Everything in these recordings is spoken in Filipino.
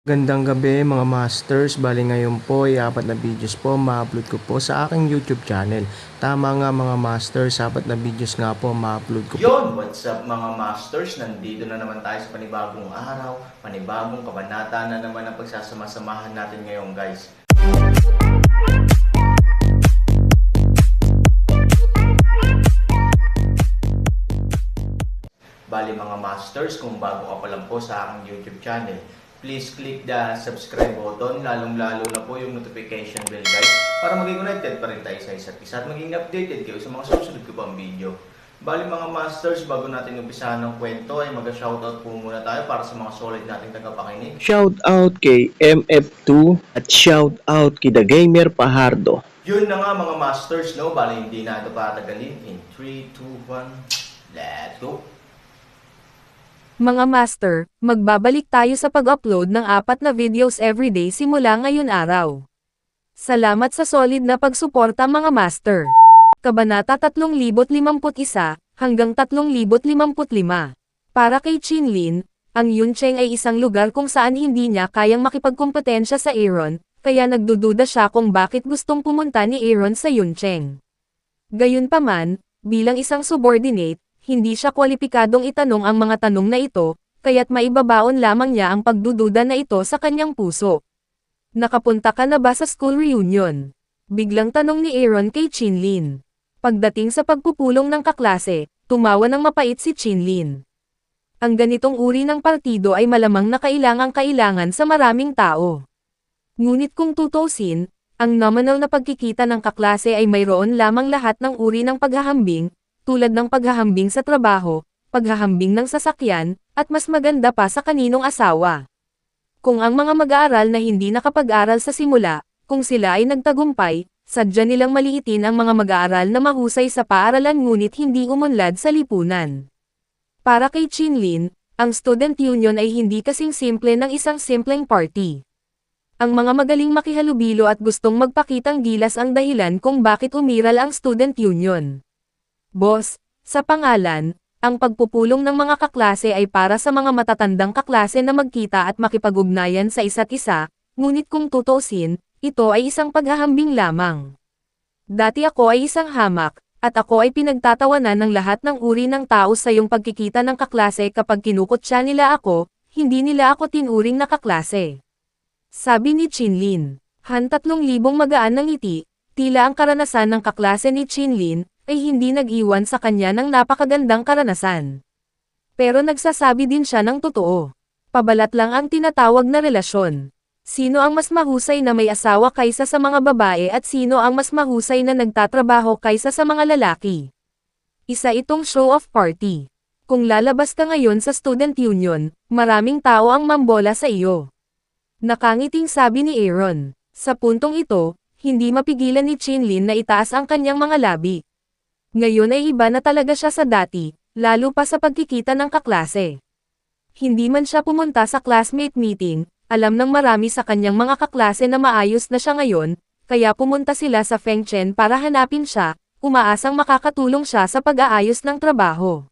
Gandang gabi mga masters, bali ngayon po ay 4 na videos po ma-upload ko po sa aking YouTube channel. Tama nga mga masters, 4 na videos nga po ma-upload ko po. Yon, what's up mga masters? Nandito na naman tayo sa panibagong araw, panibagong kabanata na naman ang pagsasama-samahan natin ngayon guys. Bali mga masters, kung bago ka pa lang po sa aking YouTube channel, please click the subscribe button, lalong-lalo na po yung notification bell guys, para maging connected pa rin tayo sa isa't isa at maging updated kayo sa mga susunod ko pang video. Bali mga masters, bago natin umpisahan ng kwento ay mag-shoutout po muna tayo para sa mga solid nating tagapakinig. Shoutout kay MF2 at shoutout kay The Gamer Pahardo. Yun na nga mga masters, no? Bali hindi na ito patagalin. In 3, 2, 1, let's go! Mga master, magbabalik tayo sa pag-upload ng 4 na videos everyday simula ngayon araw. Salamat sa solid na pagsuporta mga master. Kabanata 3051 hanggang 3055. Para kay Chinlin, ang Yuncheng ay isang lugar kung saan hindi niya kayang makipagkompetensya sa Aaron, kaya nagdududa siya kung bakit gustong pumunta ni Aaron sa Yuncheng. Gayunpaman, bilang isang subordinate, hindi siya kwalipikadong itanong ang mga tanong na ito, kaya't maibabaon lamang niya ang pagdududa na ito sa kanyang puso. Nakapunta ka na ba sa school reunion? Biglang tanong ni Aaron kay Chinlin. Pagdating sa pagpupulong ng kaklase, tumawa ng mapait si Chinlin. Ang ganitong uri ng partido ay malamang na kailangan sa maraming tao. Ngunit kung tutusin, ang nominal na pagkikita ng kaklase ay mayroon lamang lahat ng uri ng paghahambing, tulad ng paghahambing sa trabaho, paghahambing ng sasakyan, at mas maganda pa sa kaninong asawa. Kung ang mga mag-aaral na hindi nakapag-aral sa simula, kung sila ay nagtagumpay, sadya nilang maliitin ang mga mag-aaral na mahusay sa paaralan ngunit hindi umunlad sa lipunan. Para kay Chinlin, ang student union ay hindi kasing simple ng isang simpleng party. Ang mga magaling makihalubilo at gustong magpakitang gilas ang dahilan kung bakit umiral ang student union. Boss, sa pangalan, ang pagpupulong ng mga kaklase ay para sa mga matatandang kaklase na magkita at makipag-ugnayan sa isa't isa, ngunit kung tutuusin, ito ay isang paghahambing lamang. Dati ako ay isang hamak, at ako ay pinagtatawanan ng lahat ng uri ng tao sa iyong pagkikita ng kaklase kapag kinukutya nila ako, hindi nila ako tinuring na kaklase. Sabi ni Chinlin. 3,000 magaan ng ngiti, tila ang karanasan ng kaklase ni Chinlin, ay hindi nag-iwan sa kanya ng napakagandang karanasan. Pero nagsasabi din siya ng totoo. Pabalat lang ang tinatawag na relasyon. Sino ang mas mahusay na may asawa kaysa sa mga babae at sino ang mas mahusay na nagtatrabaho kaysa sa mga lalaki? Isa itong show-off party. Kung lalabas ka ngayon sa student union, maraming tao ang mambola sa iyo. Nakangiting sabi ni Aaron. Sa puntong ito, hindi mapigilan ni Chinlin na itaas ang kanyang mga labi. Ngayon ay iba na talaga siya sa dati, lalo pa sa pagkikita ng kaklase. Hindi man siya pumunta sa classmate meeting, alam ng marami sa kanyang mga kaklase na maayos na siya ngayon, kaya pumunta sila sa Fengchen para hanapin siya, umaasang makakatulong siya sa pag-aayos ng trabaho.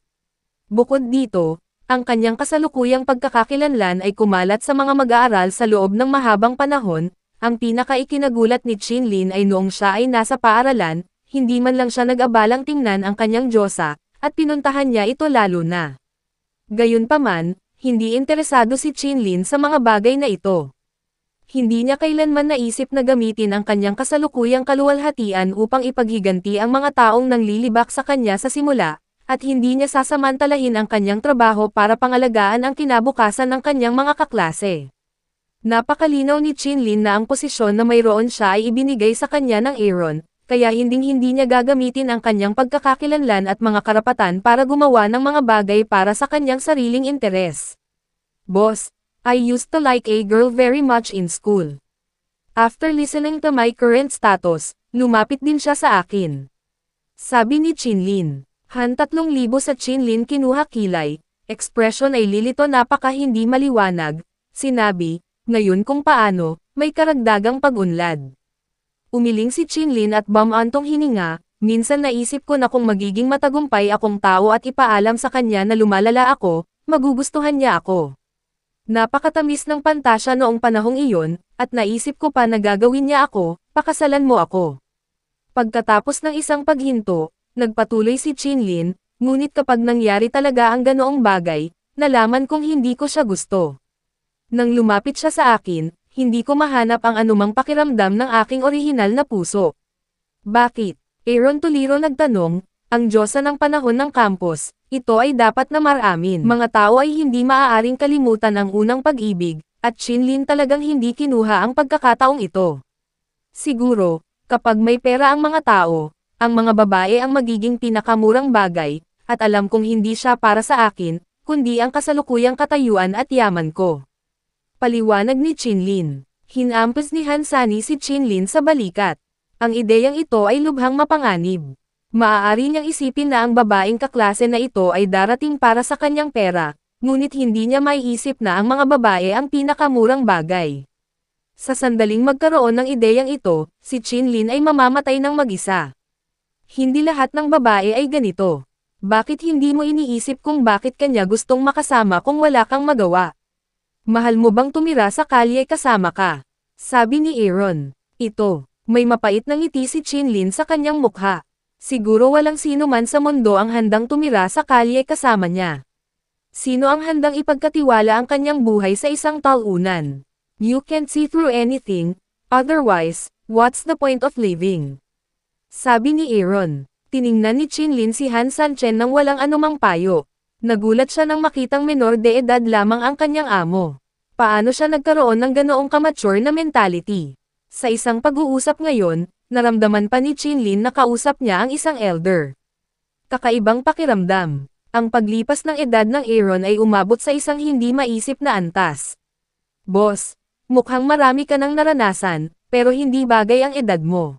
Bukod dito, ang kanyang kasalukuyang pagkakakilanlan ay kumalat sa mga mag-aaral sa loob ng mahabang panahon. Ang pinaka-ikinagulat ni Chinlin ay noong siya ay nasa paaralan, hindi man lang siya nag-abalang tingnan ang kanyang diyosa, at pinuntahan niya ito lalo na. Gayunpaman, hindi interesado si Chinlin sa mga bagay na ito. Hindi niya kailanman naisip na gamitin ang kanyang kasalukuyang kaluwalhatian upang ipaghiganti ang mga taong nanglilibak sa kanya sa simula, at hindi niya sasamantalahin ang kanyang trabaho para pangalagaan ang kinabukasan ng kanyang mga kaklase. Napakalinaw ni Chinlin na ang posisyon na mayroon siya ay ibinigay sa kanya ng Aaron, kaya hindi niya gagamitin ang kanyang pagkakakilanlan at mga karapatan para gumawa ng mga bagay para sa kanyang sariling interes. Boss, I used to like a girl very much in school. After listening to my current status, lumapit din siya sa akin. Sabi ni Chinlin. 3,000 sa Chinlin kinuha kilay, ekspresyon ay lilito napaka hindi maliwanag, sinabi, ngayon kung paano, may karagdagang pag-unlad. Umiling si Chinlin at bumantong hininga, minsan naisip ko na kung magiging matagumpay akong tao at ipaalam sa kanya na lumalala ako, magugustuhan niya ako. Napakatamis ng pantasya noong panahong iyon, at naisip ko pa na gagawin niya ako, pakasalan mo ako. Pagkatapos ng isang paghinto, nagpatuloy si Chinlin, ngunit kapag nangyari talaga ang ganoong bagay, nalaman kong hindi ko siya gusto. Nang lumapit siya sa akin, hindi ko mahanap ang anumang pakiramdam ng aking orihinal na puso. Bakit? Aaron Tuliro nagtanong, ang diyosa ng panahon ng campus, ito ay dapat na maramin. Mga tao ay hindi maaaring kalimutan ang unang pag-ibig, at Chinlin talagang hindi kinuha ang pagkakataong ito. Siguro, kapag may pera ang mga tao, ang mga babae ang magiging pinakamurang bagay, at alam kong hindi siya para sa akin, kundi ang kasalukuyang katayuan at yaman ko. Paliwanag ni Chinlin. Hinampas ni Hansani si Chinlin sa balikat. Ang ideyang ito ay lubhang mapanganib. Maaari niyang isipin na ang babaeng kaklase na ito ay darating para sa kanyang pera, ngunit hindi niya maiisip na ang mga babae ang pinakamurang bagay. Sa sandaling magkaroon ng ideyang ito, si Chinlin ay mamamatay ng mag-isa. Hindi lahat ng babae ay ganito. Bakit hindi mo iniisip kung bakit kanya gustong makasama kung wala kang magawa? Mahal mo bang tumira sa kalye kasama ka? Sabi ni Aaron. Ito, may mapait na ngiti si Chinlin sa kanyang mukha. Siguro walang sino man sa mundo ang handang tumira sa kalye kasama niya. Sino ang handang ipagkatiwala ang kanyang buhay sa isang talunan? You can't see through anything, otherwise, what's the point of living? Sabi ni Aaron. Tiningnan ni Chinlin si Han Sanchen nang walang anumang payo. Nagulat siya nang makitang menor de edad lamang ang kanyang amo. Paano siya nagkaroon ng ganoong kamature na mentality? Sa isang pag-uusap ngayon, naramdaman pa ni Chinlin na kausap niya ang isang elder. Kakaibang pakiramdam. Ang paglipas ng edad ng Aaron ay umabot sa isang hindi maisip na antas. Boss, mukhang marami ka nang naranasan, pero hindi bagay ang edad mo.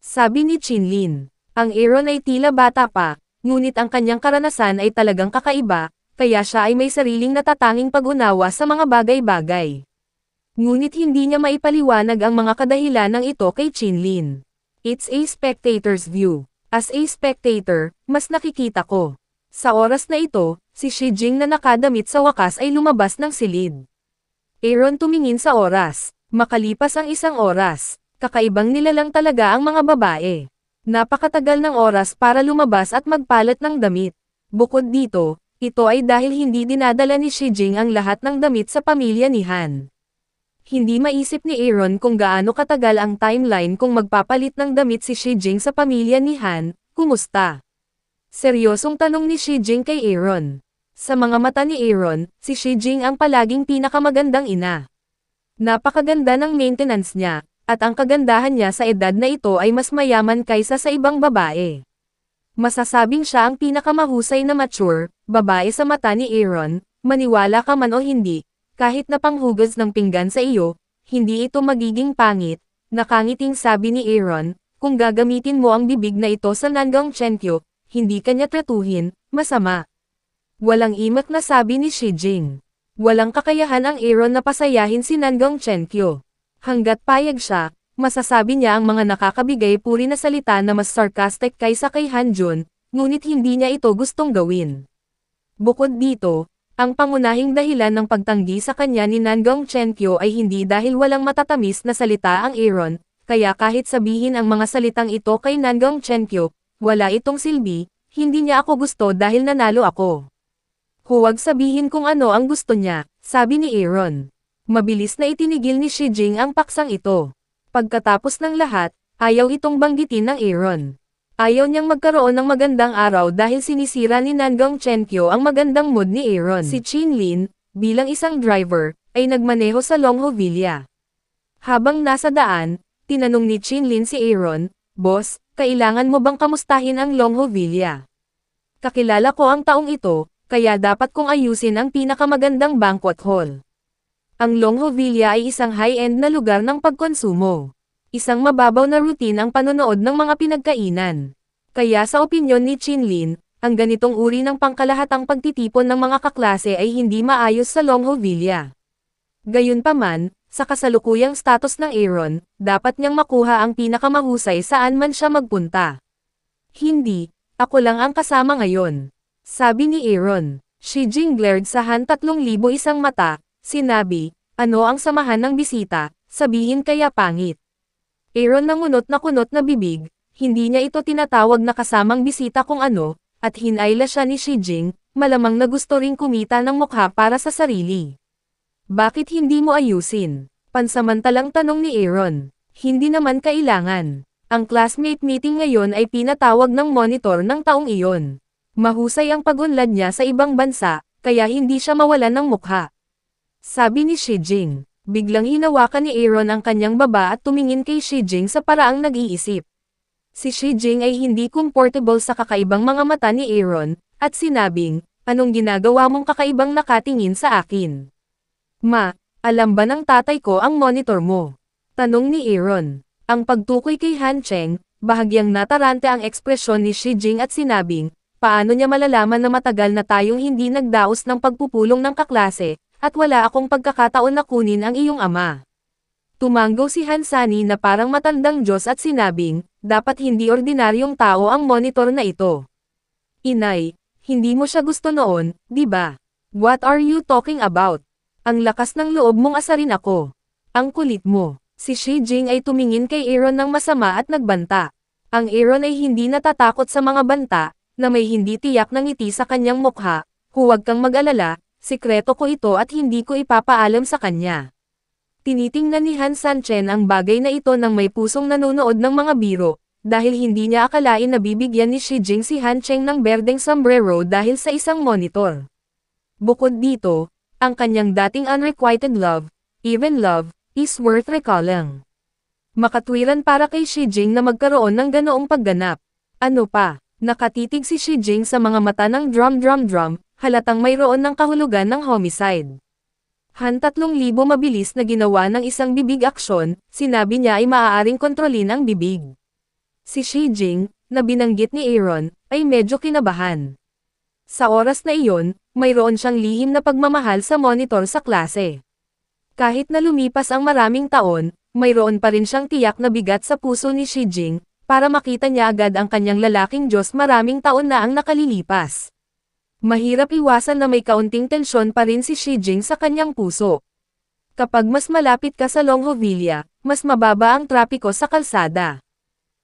Sabi ni Chinlin. Ang Aaron ay tila bata pa, ngunit ang kanyang karanasan ay talagang kakaiba, kaya siya ay may sariling natatanging pag-unawa sa mga bagay-bagay. Ngunit hindi niya maipaliwanag ang mga kadahilan ng ito kay Chinlin. It's a spectator's view. As a spectator, mas nakikita ko. Sa oras na ito, si Shi Jing na nakadamit sa wakas ay lumabas ng silid. Aaron tumingin sa oras. Makalipas ang isang oras. Kakaibang nilalang talaga ang mga babae. Napakatagal ng oras para lumabas at magpalit ng damit. Bukod dito, ito ay dahil hindi dinadala ni Shi Jing ang lahat ng damit sa pamilya ni Han. Hindi maisip ni Aaron kung gaano katagal ang timeline kung magpapalit ng damit si Shi Jing sa pamilya ni Han. Kumusta? Seryosong tanong ni Shi Jing kay Aaron. Sa mga mata ni Aaron, si Shi Jing ang palaging pinakamagandang ina. Napakaganda ng maintenance niya, at ang kagandahan niya sa edad na ito ay mas mayaman kaysa sa ibang babae. Masasabing siya ang pinakamahusay na mature babae sa mata ni Aaron, maniwala ka man o hindi. Kahit na panghugas ng pinggan sa iyo, hindi ito magiging pangit, nakangiting sabi ni Aaron, kung gagamitin mo ang bibig na ito sa Nangang Chenkyo, hindi kanya tratuhin, masama. Walang imak na sabi ni Shi Jing. Walang kakayahan ang Aaron na pasayahin si Nangang Chenkyo. Hanggat payag siya, masasabi niya ang mga nakakabigay puri na salita na mas sarcastic kaysa kay Han Jun, ngunit hindi niya ito gustong gawin. Bukod dito, ang pangunahing dahilan ng pagtanggi sa kanya ni Nangang Chenkyo ay hindi dahil walang matatamis na salita ang Aaron, kaya kahit sabihin ang mga salitang ito kay Nangang Chenkyo, wala itong silbi, hindi niya ako gusto dahil nanalo ako. Huwag sabihin kung ano ang gusto niya, sabi ni Aaron. Mabilis na itinigil ni Shi Jing ang paksang ito. Pagkatapos ng lahat, ayaw itong banggitin ng Aaron. Ayaw niyang magkaroon ng magandang araw dahil sinisira ni Nangang Chenkyo ang magandang mood ni Aaron. Si Chinlin, bilang isang driver, ay nagmaneho sa Longho Villa. Habang nasa daan, tinanong ni Chinlin si Aaron, "Boss, kailangan mo bang kamustahin ang Longho Villa? Kakilala ko ang taong ito, kaya dapat kong ayusin ang pinakamagandang banquet hall." Ang Longho Villa ay isang high-end na lugar ng pagkonsumo. Isang mababaw na routine ang panonood ng mga pinagkainan. Kaya sa opinyon ni Chinlin, ang ganitong uri ng pangkalahatang pagtitipon ng mga kaklase ay hindi maayos sa Longho Villa. Gayunpaman, sa kasalukuyang status ng Aaron, dapat niyang makuha ang pinakamahusay saan man siya magpunta. Hindi, ako lang ang kasama ngayon. Sabi ni Aaron. Shi Jing glared sa Han 3,000 isang mata, Sinabi, ano ang samahan ng bisita, sabihin kaya pangit. Aaron nangunot na bibig, hindi niya ito tinatawag na kasamang bisita kung ano, at hinayla siya ni Shijing, malamang na gusto ring kumita ng mukha para sa sarili. Bakit hindi mo ayusin? Pansamantalang tanong ni Aaron. Hindi naman kailangan. Ang classmate meeting ngayon ay pinatawag ng monitor ng taong iyon. Mahusay ang pag-unlad niya sa ibang bansa, kaya hindi siya mawalan ng mukha. Sabi ni Shijing. Biglang hinawakan ni Aaron ang kanyang baba at tumingin kay Shijing sa paraang nag-iisip. Si Shijing ay hindi comfortable sa kakaibang mga mata ni Aaron, at sinabing, anong ginagawa mong kakaibang nakatingin sa akin? Ma, alam ba ng tatay ko ang monitor mo? Tanong ni Aaron. Ang pagtukoy kay Han Cheng, bahagyang natarante ang ekspresyon ni Shijing at sinabing, paano niya malalaman na matagal na tayong hindi nagdaos ng pagpupulong ng kaklase, at wala akong pagkakataon na kunin ang iyong ama. Tumanggaw si Hansani na parang matandang Diyos at sinabing, dapat hindi ordinaryong tao ang monitor na ito. Inay, hindi mo siya gusto noon, di ba? What are you talking about? Ang lakas ng loob mong asarin ako. Ang kulit mo. Si Shijing ay tumingin kay Aaron ng masama at nagbanta. Ang Aaron ay hindi natatakot sa mga banta, na may hindi tiyak na ngiti sa kanyang mukha. Huwag kang mag-alala, sikreto ko ito at hindi ko ipapaalam sa kanya. Tinitingnan ni Han Sanchen ang bagay na ito ng may pusong nanonood ng mga biro, dahil hindi niya akalain na bibigyan ni Shijing si Han Cheng ng berdeng sombrero dahil sa isang monitor. Bukod dito, ang kanyang dating unrequited love, even love, is worth recalling. Makatwiran para kay Shijing na magkaroon ng ganoong pagganap. Ano pa, nakatitig si Shijing sa mga mata ng drum, halatang mayroon ng kahulugan ng homicide. Han 3,000 mabilis na ginawa ng isang bibig aksyon, sinabi niya ay maaaring kontrolin ang bibig. Si Shijing, na binanggit ni Aaron, ay medyo kinabahan. Sa oras na iyon, mayroon siyang lihim na pagmamahal sa monitor sa klase. Kahit na lumipas ang maraming taon, mayroon pa rin siyang tiyak na bigat sa puso ni Shijing, para makita niya agad ang kanyang lalaking Diyos maraming taon na ang nakalilipas. Mahirap iwasan na may kaunting tensyon pa rin si Shijing sa kanyang puso. Kapag mas malapit ka sa Longhovilla, mas mababa ang trapiko sa kalsada.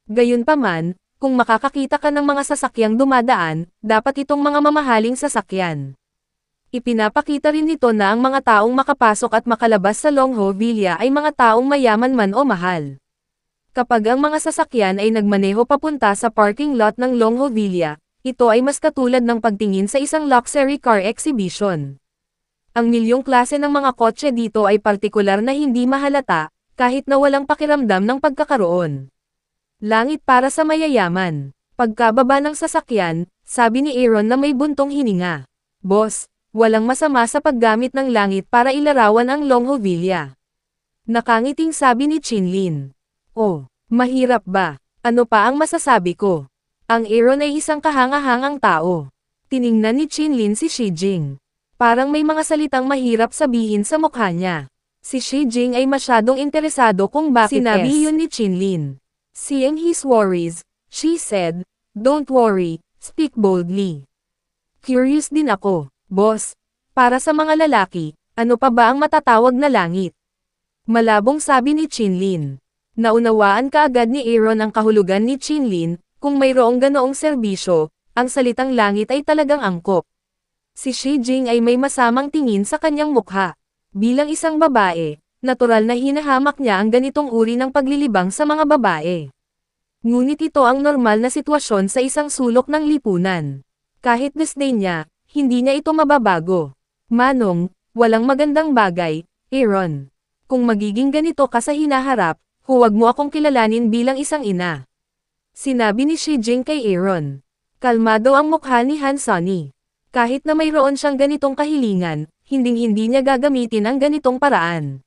Gayunpaman, kung makakakita ka ng mga sasakyang dumadaan, dapat itong mga mamahaling sasakyan. Ipinapakita rin nito na ang mga taong makapasok at makalabas sa Longhovilla ay mga taong mayaman man o mahal. Kapag ang mga sasakyan ay nagmaneho papunta sa parking lot ng Longhovilla, ito ay mas katulad ng pagtingin sa isang luxury car exhibition. Ang milyong klase ng mga kotse dito ay partikular na hindi mahalata, kahit na walang pakiramdam ng pagkakaroon. Langit para sa mayayaman. Pagkababa ng sasakyan, sabi ni Aaron na may buntong hininga. Boss, walang masama sa paggamit ng langit para ilarawan ang Longhovilla. Nakangiting sabi ni Chinlin. Oh, mahirap ba? Ano pa ang masasabi ko? Ang Aaron ay isang kahanga-hangang tao. Tiningnan ni Chinlin si Shijing. Parang may mga salitang mahirap sabihin sa mukha niya. Si Shijing ay masyadong interesado kung bakit sinabi yun ni Chinlin. Seeing his worries, she said, "Don't worry, speak boldly." Curious din ako, boss. Para sa mga lalaki, ano pa ba ang matatawag na langit? Malabong sabi ni Chinlin. Naunawaan kaagad ni Aaron ang kahulugan ni Chinlin, kung mayroong ganoong serbisyo, ang salitang langit ay talagang angkop. Si Shijing ay may masamang tingin sa kanyang mukha. Bilang isang babae, natural na hinahamak niya ang ganitong uri ng paglilibang sa mga babae. Ngunit ito ang normal na sitwasyon sa isang sulok ng lipunan. Kahit disdain niya, hindi niya ito mababago. Manong, walang magandang bagay, Aaron. Kung magiging ganito ka sa hinaharap, huwag mo akong kilalanin bilang isang ina. Sinabi ni Shijing kay Aaron. Kalmado ang mukha ni Hansani. Kahit na mayroon siyang ganitong kahilingan, hinding-hindi niya gagamitin ang ganitong paraan.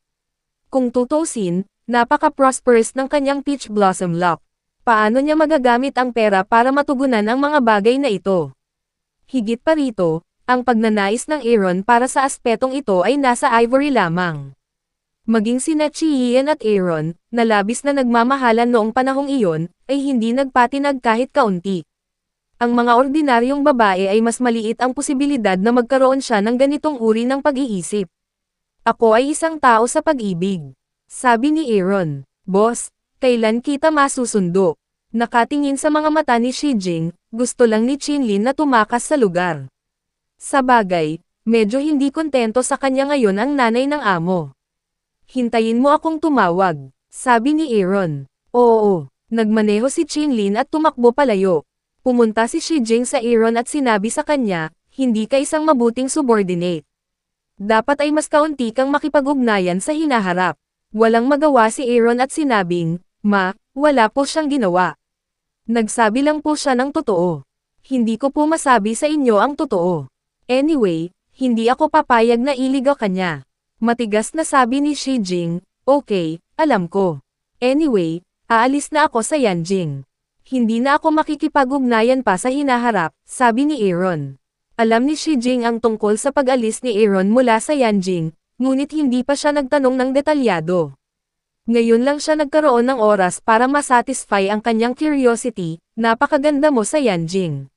Kung tutusin, napaka-prosperous ng kanyang peach blossom lock. Paano niya magagamit ang pera para matugunan ang mga bagay na ito? Higit pa rito, ang pagnanais ng Aaron para sa aspetong ito ay nasa Ivory lamang. Maging sina Chien at Aaron, na labis na nagmamahalan noong panahong iyon, ay hindi nagpatinag kahit kaunti. Ang mga ordinaryong babae ay mas maliit ang posibilidad na magkaroon siya ng ganitong uri ng pag-iisip. Ako ay isang tao sa pag-ibig. Sabi ni Aaron. Boss, kailan kita masusundo? Nakatingin sa mga mata ni Shijing, gusto lang ni Chinlin na tumakas sa lugar. Sa bagay, medyo hindi kontento sa kanya ngayon ang nanay ng amo. Hintayin mo akong tumawag, sabi ni Aaron. Oo, nagmaneho si Chinlin at tumakbo palayo. Pumunta si Shijing sa Aaron at sinabi sa kanya, hindi ka isang mabuting subordinate. Dapat ay mas kaunti kang makipag-ugnayan sa hinaharap. Walang magawa si Aaron at sinabing, Ma, wala po siyang ginawa. Nagsabi lang po siya ng totoo. Hindi ko po masabi sa inyo ang totoo. Anyway, hindi ako papayag na iligaw kanya. Matigas na sabi ni Shijing, okay, alam ko. Anyway, aalis na ako sa Yanjing. Hindi na ako makikipag-ugnayan pa sa hinaharap, sabi ni Aaron. Alam ni Shijing ang tungkol sa pag-alis ni Aaron mula sa Yanjing, ngunit hindi pa siya nagtanong ng detalyado. Ngayon lang siya nagkaroon ng oras para masatisfy ang kanyang curiosity, napakaganda mo sa Yanjing.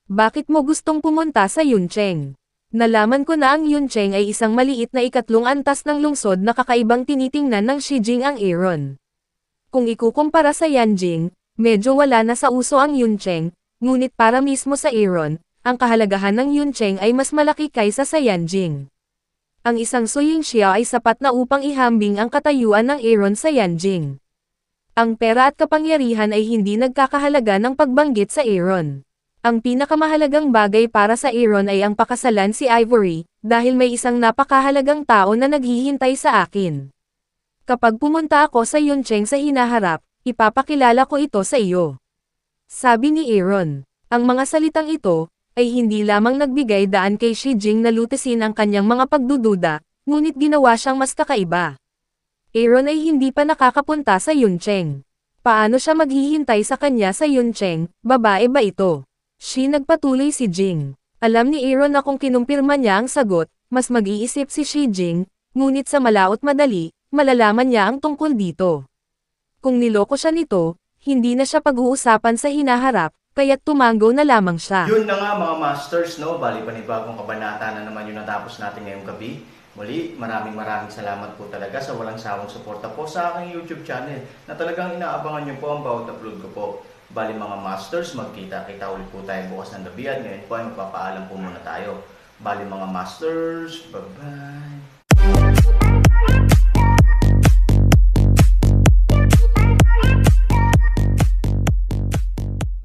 Bakit mo gustong pumunta sa Yuncheng? Nalaman ko na ang Yuncheng ay isang maliit na ikatlong antas ng lungsod na kakaibang tinitingnan ng Shijing ang Aaron. Kung ikukumpara sa Yanjing, medyo wala na sa uso ang Yuncheng, ngunit para mismo sa Aaron, ang kahalagahan ng Yuncheng ay mas malaki kaysa sa Yanjing. Ang isang Suyingxia ay sapat na upang ihambing ang katayuan ng Aaron sa Yanjing. Ang pera at kapangyarihan ay hindi nagkakahalaga ng pagbanggit sa Aaron. Ang pinakamahalagang bagay para sa Aaron ay ang pakasalan si Ivory, dahil may isang napakahalagang tao na naghihintay sa akin. Kapag pumunta ako sa Yuncheng sa hinaharap, ipapakilala ko ito sa iyo. Sabi ni Aaron. Ang mga salitang ito, ay hindi lamang nagbigay daan kay Shijing na lutisin ang kanyang mga pagdududa, ngunit ginawa siyang mas kakaiba. Aaron ay hindi pa nakakapunta sa Yuncheng. Paano siya maghihintay sa kanya sa Yuncheng, babae ba ito? Nagpatuloy si Jing. Alam ni Aaron na kung kinumpirma niya ang sagot, mas mag-iisip si Shijing, ngunit sa malaot madali, malalaman niya ang tungkol dito. Kung niloko siya nito, hindi na siya pag-uusapan sa hinaharap, kaya't tumango na lamang siya. Yun na nga mga masters, no? Bali panibagong kabanata na naman yung natapos natin ngayong gabi. Muli, maraming salamat po talaga sa walang sawang suporta po sa aking YouTube channel na talagang inaabangan nyo po ang bawat upload ko po. Bali mga masters, magkita-kita ulit po tayo bukas ng gabi at ngayon po ay magpapaalam po muna tayo. Bali mga masters, bye-bye!